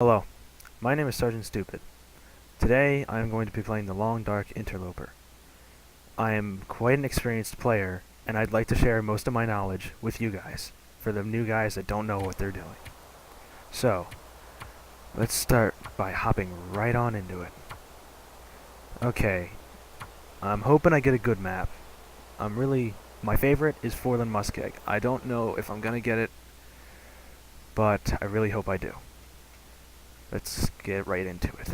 Hello, my name is Sergeant Stupid. Today I am going to be playing the Long Dark Interloper. I am quite an experienced player, and I'd like to share most of my knowledge with you guys, for the new guys that don't know what they're doing. So, let's start by hopping right on into it. Okay, I'm hoping I get a good map. My favorite is Forland Muskeg. I don't know if I'm gonna get it, but I really hope I do. Let's get right into it.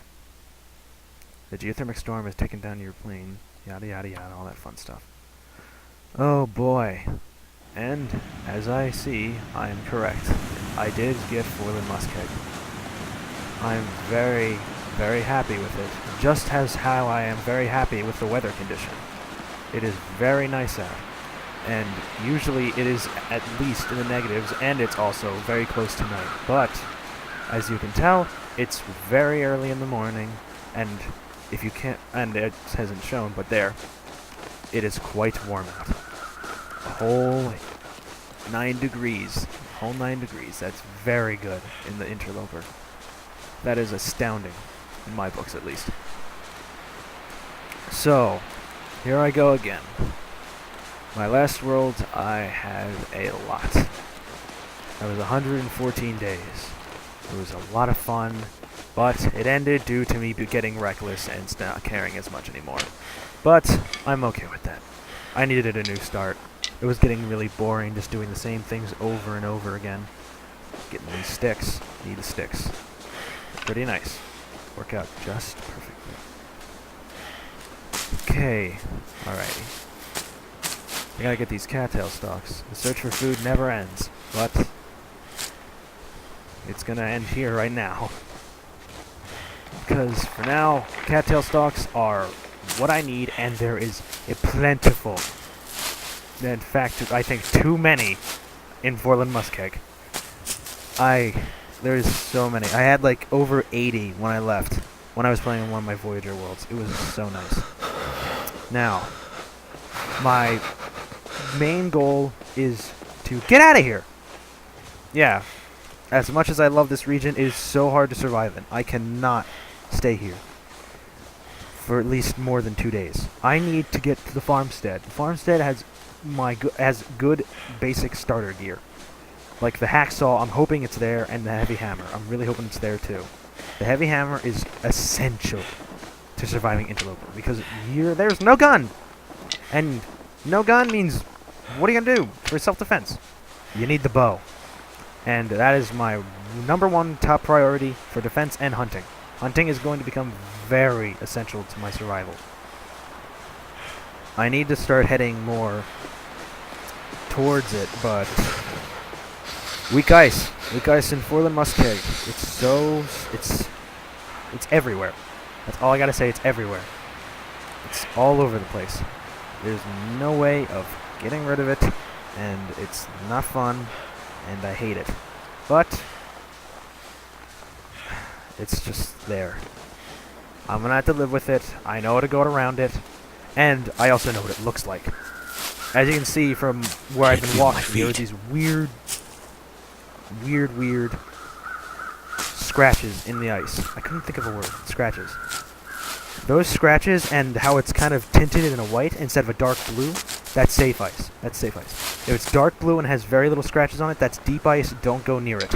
The geothermic storm has taken down your plane, yada yada yada, all that fun stuff. Oh boy. And, as I see, I am correct. I did get Forland Muskeg. I'm very, very happy with it, just as how I am very happy with the weather condition. It is very nice out, and usually it is at least in the negatives, and it's also very close to night. But, as you can tell, it's very early in the morning, and if you can't, and it hasn't shown, but there, it is quite warm out. A whole 9 degrees. Whole 9 degrees. That's very good in the interloper. That is astounding, in my books at least. So, here I go again. My last world, I had a lot. That was 114 days. It was a lot of fun, but it ended due to me getting reckless and not caring as much anymore. But I'm okay with that. I needed a new start. It was getting really boring just doing the same things over and over again. Getting these sticks. Need the sticks. Pretty nice. Work out just perfectly. Okay. Alrighty. I gotta get these cattail stalks. The search for food never ends, but it's gonna end here right now. Because for now, cattail stalks are what I need, and there is a plentiful. In fact, I think too many in Forland Muskeg. There's so many. I had like over 80 when I left, when I was playing in one of my Voyager worlds. It was so nice. Now, my main goal is to get out of here. Yeah. As much as I love this region, it is so hard to survive in. I cannot stay here for at least more than 2 days. I need to get to the farmstead. The farmstead has has good basic starter gear. Like the hacksaw, I'm hoping it's there, and the heavy hammer. I'm really hoping it's there too. The heavy hammer is essential to surviving interloper because there's no gun. And no gun means, what are you gonna do for self-defense? You need the bow. And that is my #1 top priority for defense and hunting. Hunting is going to become very essential to my survival. I need to start heading more towards it, but weak ice in Forland Muskeg. It's everywhere. That's all I gotta say. It's everywhere. It's all over the place. There's no way of getting rid of it, and it's not fun. And I hate it. But it's just there. I'm gonna have to live with it. I know how to go around it. And I also know what it looks like. As you can see from where I've been walking, there are these weird scratches in the ice. I couldn't think of a word. Scratches. Those scratches and how it's kind of tinted in a white instead of a dark blue, that's safe ice. That's safe ice. If it's dark blue and has very little scratches on it, that's deep ice. Don't go near it.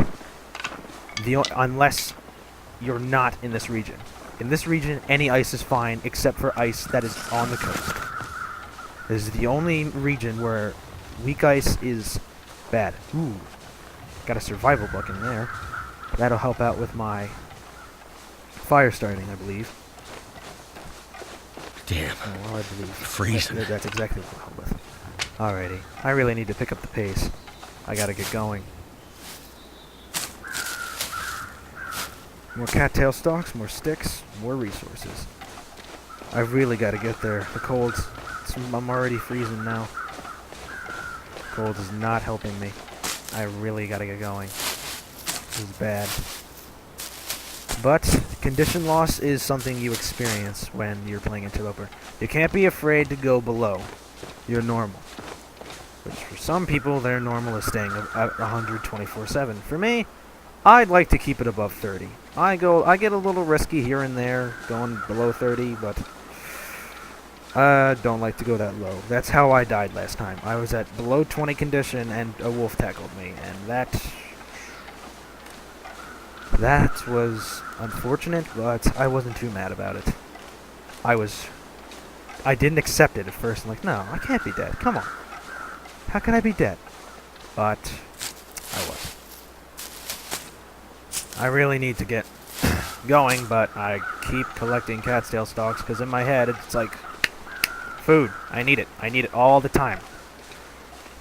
Unless you're not in this region. In this region, any ice is fine except for ice that is on the coast. This is the only region where weak ice is bad. Ooh. Got a survival book in there. That'll help out with my fire starting, I believe. Damn. Oh, well, I believe. Freezing. That's exactly what I'll help with. Alrighty. I really need to pick up the pace. I gotta get going. More cattail stalks, more sticks, more resources. I really gotta get there. The cold, I'm already freezing now. Cold is not helping me. I really gotta get going. This is bad. But condition loss is something you experience when you're playing interloper. You can't be afraid to go below your normal. Which for some people, their normal is staying at 100 24/7. For me, I'd like to keep it above 30. I get a little risky here and there, going below 30, but I don't like to go that low. That's how I died last time. I was at below 20 condition, and a wolf tackled me, and that was unfortunate, but I wasn't too mad about it. I didn't accept it at first. I'm like, no, I can't be dead. Come on. How can I be dead? But I was. I really need to get going, but I keep collecting cat's-tail stalks because in my head it's like food. I need it. I need it all the time.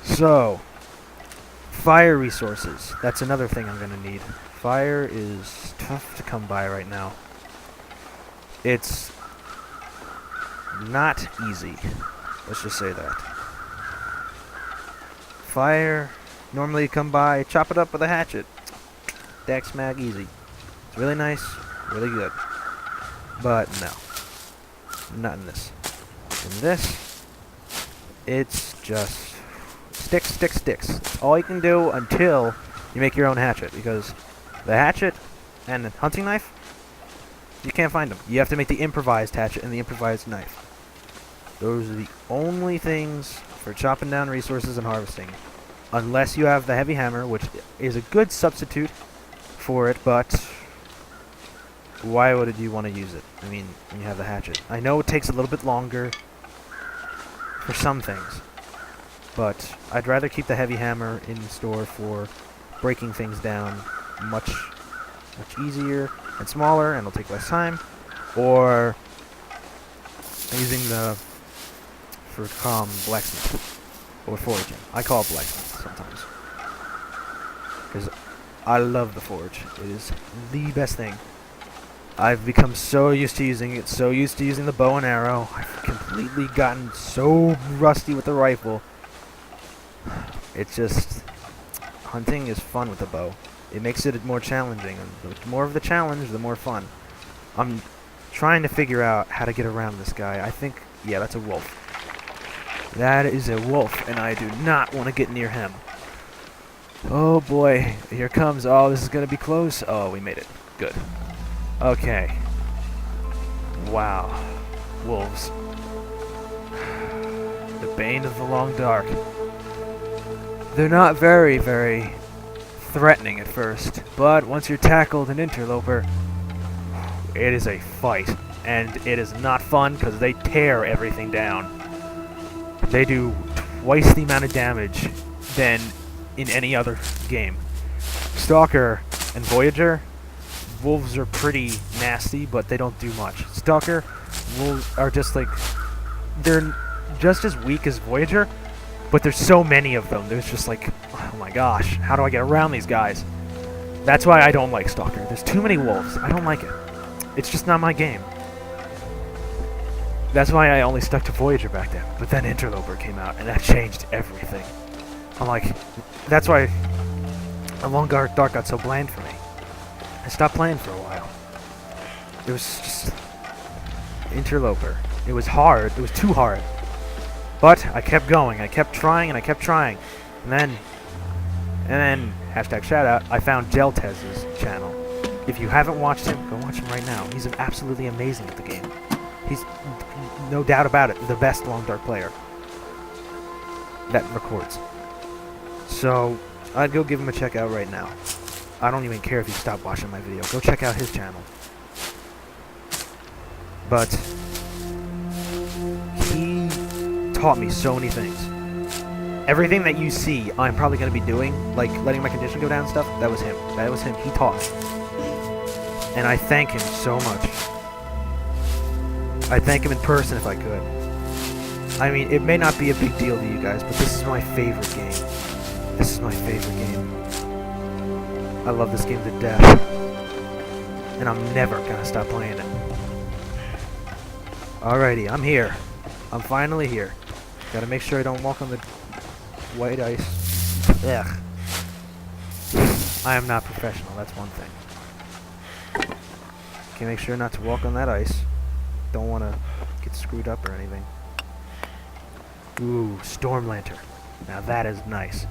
So, fire resources. That's another thing I'm going to need. Fire is tough to come by right now. It's not easy. Let's just say that. Fire, normally you come by, chop it up with a hatchet. Dax mag easy. It's really nice, really good. But no. Not in this. In this, it's just sticks, sticks, sticks. It's all you can do until you make your own hatchet, because the hatchet and the hunting knife, you can't find them. You have to make the improvised hatchet and the improvised knife. Those are the only things for chopping down resources and harvesting. Unless you have the heavy hammer, which is a good substitute for it, but why would you want to use it? I mean, when you have the hatchet. I know it takes a little bit longer for some things, but I'd rather keep the heavy hammer in store for breaking things down much easier and smaller, and it'll take less time, or using the blacksmith or foraging. I call it blacksmith sometimes because I love the forge. It is the best thing. I've become so used to using it, so used to using the bow and arrow. I've completely gotten so rusty with the rifle. It's just, hunting is fun with the bow. It makes it more challenging, and the more of the challenge, the more fun. I'm trying to figure out how to get around this guy. I think, yeah, that's a wolf. That is a wolf, and I do not want to get near him. Oh boy, here comes. Oh, this is going to be close. Oh, we made it. Good. Okay. Wow. Wolves. The bane of the long dark. They're not very, very threatening at first, but once you're tackled an interloper, it is a fight. And it is not fun because they tear everything down. They do twice the amount of damage than in any other game. Stalker and Voyager, wolves are pretty nasty, but they don't do much. Stalker, wolves are just like, they're just as weak as Voyager, but there's so many of them. There's just like, oh my gosh, how do I get around these guys? That's why I don't like Stalker. There's too many wolves. I don't like it. It's just not my game. That's why I only stuck to Voyager back then. But then Interloper came out, and that changed everything. I'm like, that's why The Long Dark got so bland for me. I stopped playing for a while. It was just Interloper. It was hard. It was too hard. But I kept going. I kept trying, and I kept trying. And then, hashtag shoutout, I found Jeltez's channel. If you haven't watched him, go watch him right now. He's absolutely amazing at the game. He's, no doubt about it, the best Long Dark player that records. So, I'd go give him a check out right now. I don't even care if you stop watching my video. Go check out his channel. But he taught me so many things. Everything that you see I'm probably going to be doing, like letting my condition go down and stuff, that was him. That was him. He taught me. And I thank him so much. I'd thank him in person if I could. I mean, it may not be a big deal to you guys, but this is my favorite game. This is my favorite game. I love this game to death. And I'm never gonna stop playing it. Alrighty, I'm here. I'm finally here. Gotta make sure I don't walk on the white ice. Ugh. I am not professional, that's one thing. Okay, make sure not to walk on that ice. Don't want to get screwed up or anything. Ooh, Storm Lantern. Now that is nice.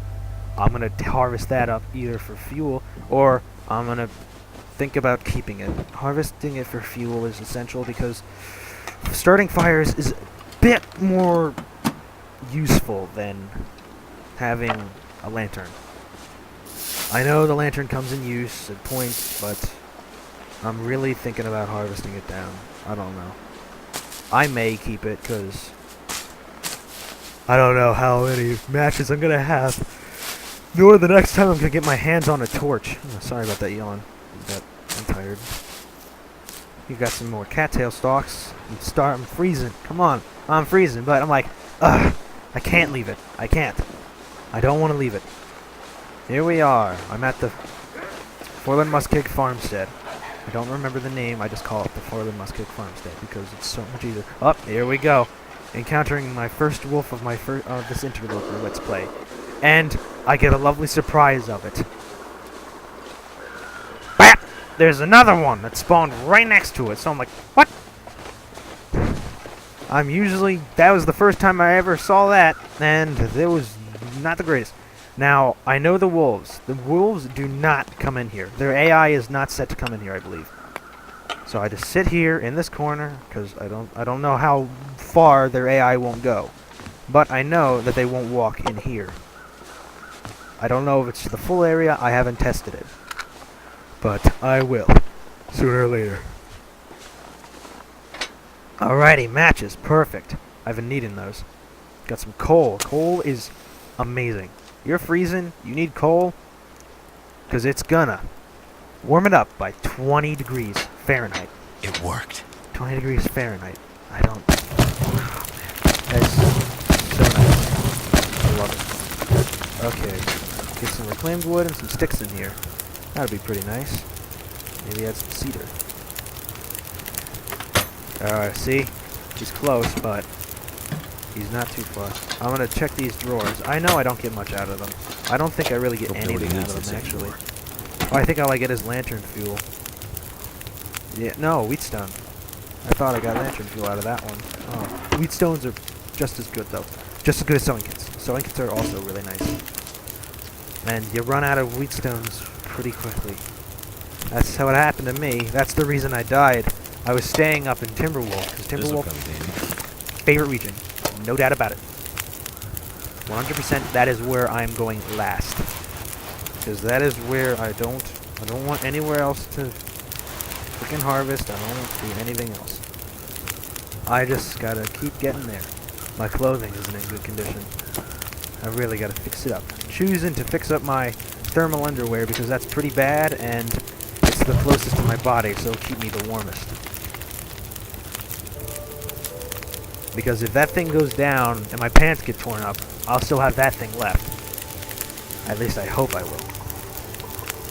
I'm going to harvest that up either for fuel or I'm gonna think about keeping it. Harvesting it for fuel is essential because starting fires is a bit more useful than having a lantern. I know the lantern comes in use at points, but I'm really thinking about harvesting it down. I don't know. I may keep it because I don't know how many matches I'm gonna have, nor the next time I'm gonna get my hands on a torch. Oh, sorry about that yawn. I'm tired. You got some more cattail stalks. I'm freezing. Come on, I'm freezing, but I'm like, ugh, I can't leave it. I can't. I don't want to leave it. Here we are. I'm at the Forland Muskeg Farmstead. I don't remember the name. I just call it the Forland Muskeg Farmstead because it's so much easier. Oh, here we go. Encountering my first wolf of my this interloper let's play, and I get a lovely surprise of it. Bah! There's another one that spawned right next to it. So I'm like, what? That was the first time I ever saw that, and it was not the greatest. Now, I know the wolves. The wolves do not come in here. Their AI is not set to come in here, I believe. So I just sit here in this corner, because I don't know how far their AI won't go. But I know that they won't walk in here. I don't know if it's the full area. I haven't tested it. But I will. Sooner or later. Alrighty, matches. Perfect. I've been needing those. Got some coal. Coal is amazing. You're freezing. You need coal. Because it's gonna warm it up by 20 degrees Fahrenheit. It worked. 20 degrees Fahrenheit. I don't... That's so nice. I love it. Okay. Get some reclaimed wood and some sticks in here. That'd be pretty nice. Maybe add some cedar. See? He's close, but he's not too far. I'm gonna check these drawers. I know I don't get much out of them. I don't think I really get anything out of them, actually. Oh, I think all I get is lantern fuel. Yeah, no, wheatstone. I thought I got lantern fuel out of that one. Oh, wheatstones are just as good, though. Just as good as sewing kits. Sewing kits are also really nice. And you run out of wheatstones pretty quickly. That's how it happened to me. That's the reason I died. I was staying up in Timberwolf, because Timberwolf, favorite region, no doubt about it. 100%, that is where I'm going last, because that is where I don't want anywhere else to freaking harvest. I don't want to do anything else. I just gotta keep getting there. My clothing isn't in good condition. I really gotta fix it up. I'm choosing to fix up my thermal underwear because that's pretty bad, and it's the closest to my body, so it'll keep me the warmest. Because if that thing goes down and my pants get torn up, I'll still have that thing left. At least I hope I will.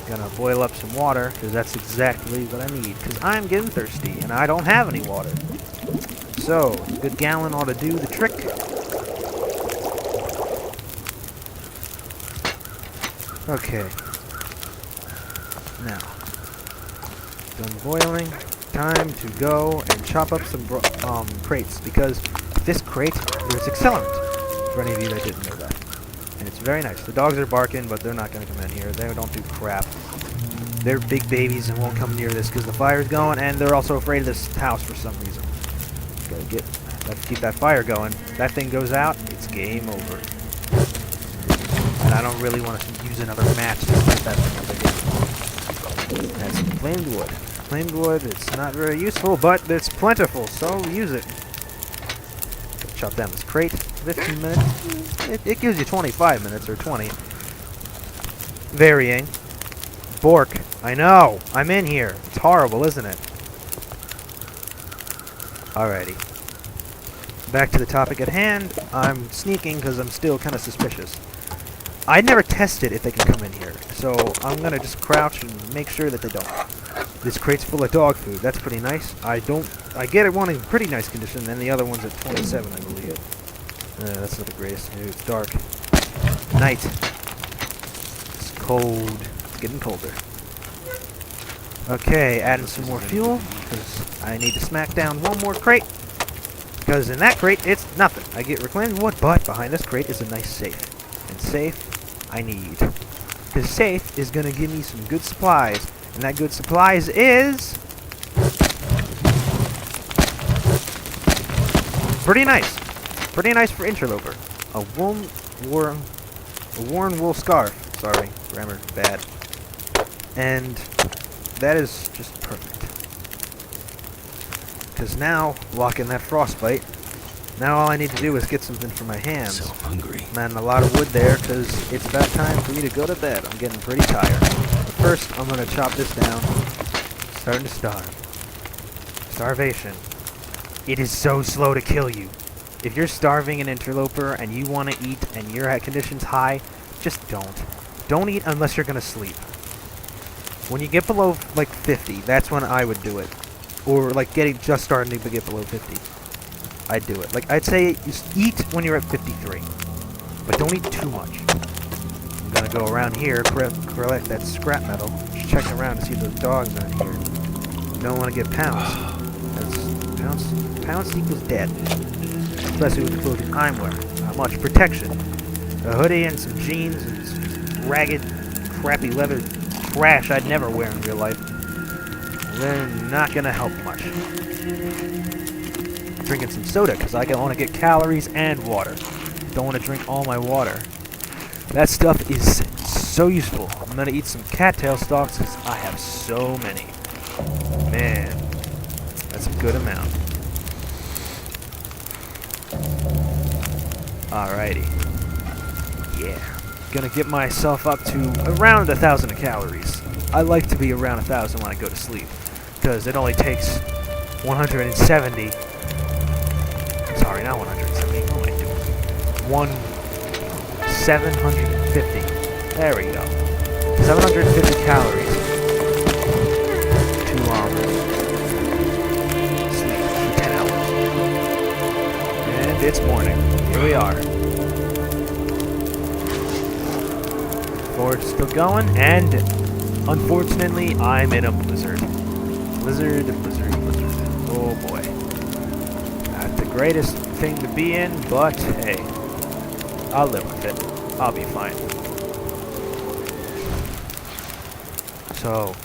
Gonna boil up some water, because that's exactly what I need. Because I'm getting thirsty, and I don't have any water. So, a good gallon ought to do the trick. Okay. Now, done boiling. Time to go and chop up some crates, because this crate, there's accelerant, for any of you that didn't know that. And it's very nice. The dogs are barking, but they're not going to come in here. They don't do crap. They're big babies and won't come near this because the fire's going, and they're also afraid of this house for some reason. Let's keep that fire going. If that thing goes out, it's game over. And I don't really want to use another match to set that thing up again. That's some flamed wood. Flamed wood, it's not very useful, but it's plentiful, so use it. Chop down this crate. 15 minutes. It gives you 25 minutes, or 20. Varying. Bork. I know. I'm in here. It's horrible, isn't it? Alrighty. Back to the topic at hand. I'm sneaking because I'm still kind of suspicious. I never tested if they can come in here, so I'm going to just crouch and make sure that they don't. This crate's full of dog food. That's pretty nice. I get it one in pretty nice condition, and the other one's at 27, I believe. That's not the greatest. It's dark. Night. It's cold. It's getting colder. Okay, adding some more fuel, because I need to smack down one more crate. Because in that crate, it's nothing. I get reclaimed wood, but behind this crate is a nice safe. And safe, I need. Because safe is going to give me some good supplies. And that good supplies is... pretty nice. Pretty nice for interloper. A worn wool scarf. Sorry, grammar bad. And that is just perfect. Because now, locking that frostbite, now all I need to do is get something for my hands. So hungry. Man, a lot of wood there, because it's about time for me to go to bed. I'm getting pretty tired. But first, I'm going to chop this down. Starting to starve. Starvation. It is so slow to kill you. If you're starving an interloper and you want to eat and your condition's high, just don't. Don't eat unless you're going to sleep. When you get below, like, 50, that's when I would do it. Or, like, just starting to get below 50. I'd do it. Like, I'd say just eat when you're at 53. But don't eat too much. I'm gonna go around here, collect that scrap metal. Just checking around to see if those dogs are in here. Don't want to get pounced. Pounced equals dead. Especially with the clothing I'm wearing. Not much protection. A hoodie and some jeans and some ragged, crappy leather trash I'd never wear in real life. They're not gonna help much. Drinking some soda because I want to get calories and water. Don't want to drink all my water. That stuff is so useful. I'm gonna eat some cattail stalks because I have so many. Man, that's a good amount. Alrighty. Yeah. Gonna get myself up to around 1,000 calories. I like to be around 1,000 when I go to sleep, because it only takes 170. Sorry, not 170. What am I doing? 750. There we go. 750 calories to sleep for 10 hours. And it's morning. Here we are. Forge still going, and unfortunately, I'm in a blizzard. Blizzard. Oh boy. Not the greatest thing to be in, but hey, I'll live with it. I'll be fine. So,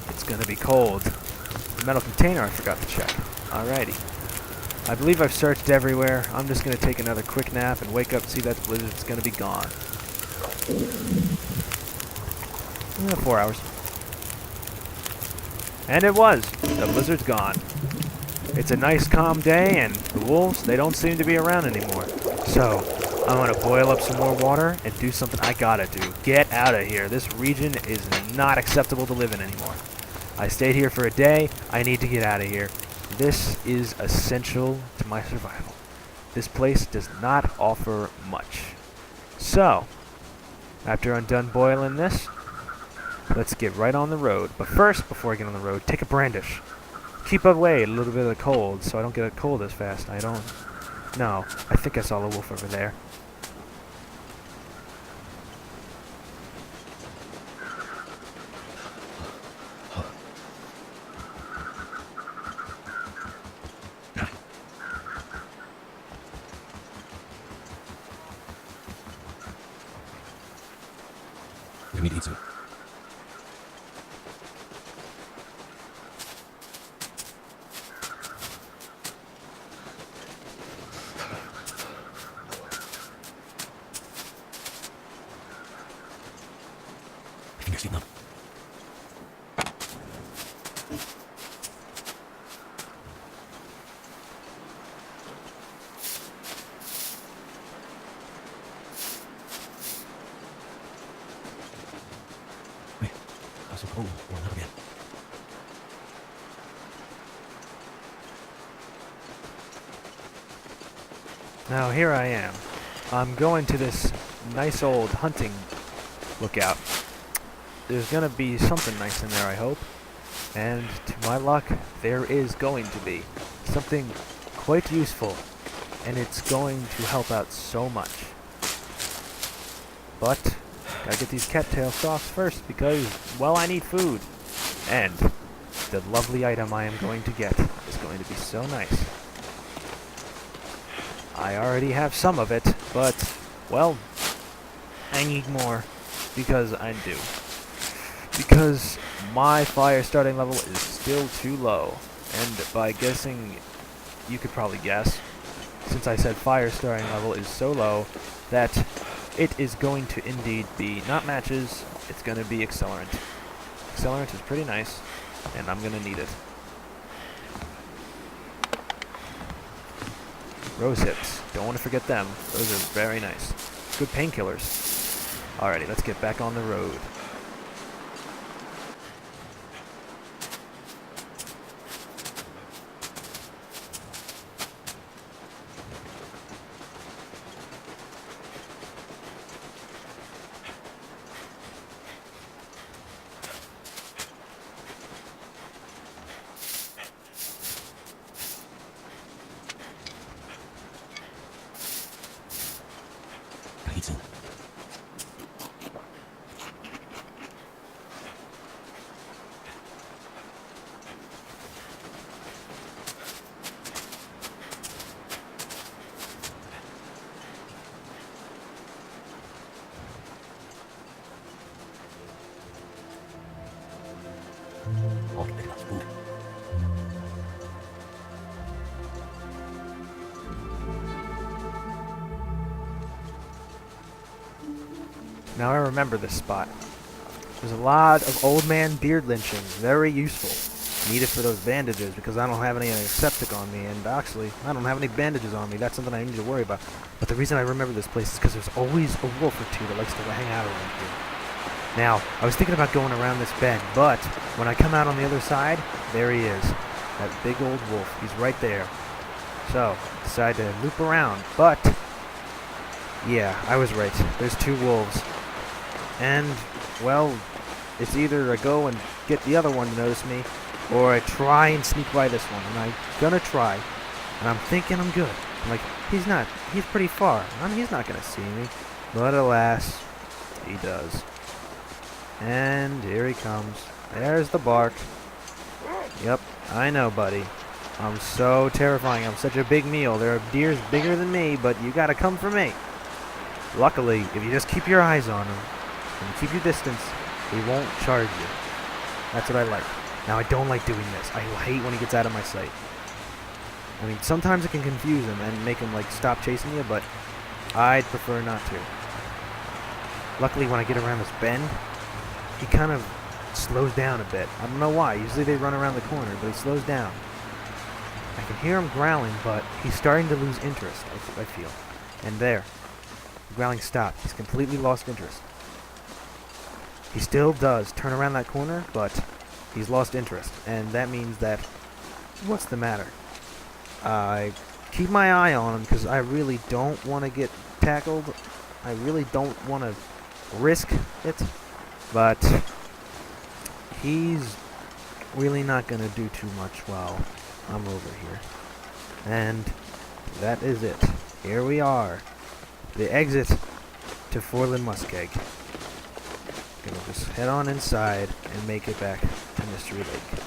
it's gonna be cold. The metal container I forgot to check. Alrighty. I believe I've searched everywhere. I'm just gonna take another quick nap and wake up and see that the blizzard's gonna be gone. 4 hours. And it was. The blizzard's gone. It's a nice calm day, and the wolves, they don't seem to be around anymore. So, I'm gonna boil up some more water and do something I gotta do. Get out of here. This region is not acceptable to live in anymore. I stayed here for a day. I need to get out of here. This is essential to my survival. This place does not offer much. So, after I'm done boiling this, let's get right on the road. But first, before I get on the road, take a brandish. Keep away a little bit of the cold so I don't get a cold as fast. No, I think I saw a wolf over there. We need to eat soon. I think I sleep now. Wait, I was so cold. Warm up again. Now here I am. I'm going to this nice old hunting lookout. There's gonna be something nice in there, I hope. And to my luck, there is going to be something quite useful, and it's going to help out so much. But gotta get these cattail stalks first because, well, I need food. And the lovely item I am going to get is going to be so nice. I already have some of it, but, well, I need more. because I do. Because my fire starting level is still too low, and by guessing, you could probably guess, since I said fire starting level is so low, that it is going to indeed be not matches, it's going to be accelerant. Accelerant is pretty nice, and I'm going to need it. Rose hips, don't want to forget them, those are very nice. Good painkillers. Alrighty, let's get back on the road. Gotta eat soon. I'll get enough food. Now I remember this spot. There's a lot of old man beard lynching, very useful. Need it for those bandages because I don't have any antiseptic on me, and actually, I don't have any bandages on me. That's something I need to worry about. But the reason I remember this place is because there's always a wolf or two that likes to hang out around here. Now, I was thinking about going around this bend, but when I come out on the other side, there he is. That big old wolf. He's right there. So, decided to loop around, but yeah, I was right. There's two wolves. And, well, it's either I go and get the other one to notice me, or I try and sneak by this one. And I'm gonna try. And I'm thinking I'm good. I'm like, he's pretty far. He's not gonna see me. But alas, he does. And here he comes. There's the bark. Yep, I know, buddy. I'm so terrifying. I'm such a big meal. There are deers bigger than me, but you gotta come for me. Luckily, if you just keep your eyes on him, and keep your distance, he won't charge you. That's what I like. Now, I don't like doing this. I hate when he gets out of my sight. I mean, sometimes it can confuse him and make him, like, stop chasing you, but I'd prefer not to. Luckily, when I get around this bend, he kind of slows down a bit. I don't know why. Usually they run around the corner, but he slows down. I can hear him growling, but he's starting to lose interest, I feel. And there. The growling stopped. He's completely lost interest. He still does turn around that corner, but he's lost interest. And that means that... What's the matter? I keep my eye on him because I really don't want to get tackled. I really don't want to risk it. But he's really not going to do too much while I'm over here. And that is it. Here we are. The exit to Forlin Muskeg. Gonna just head on inside and make it back to Mystery Lake.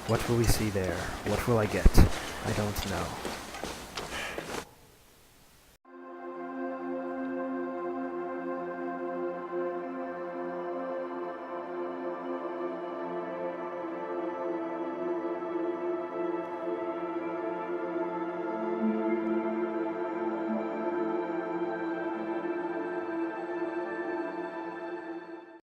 What will we see there? What will I get? I don't know.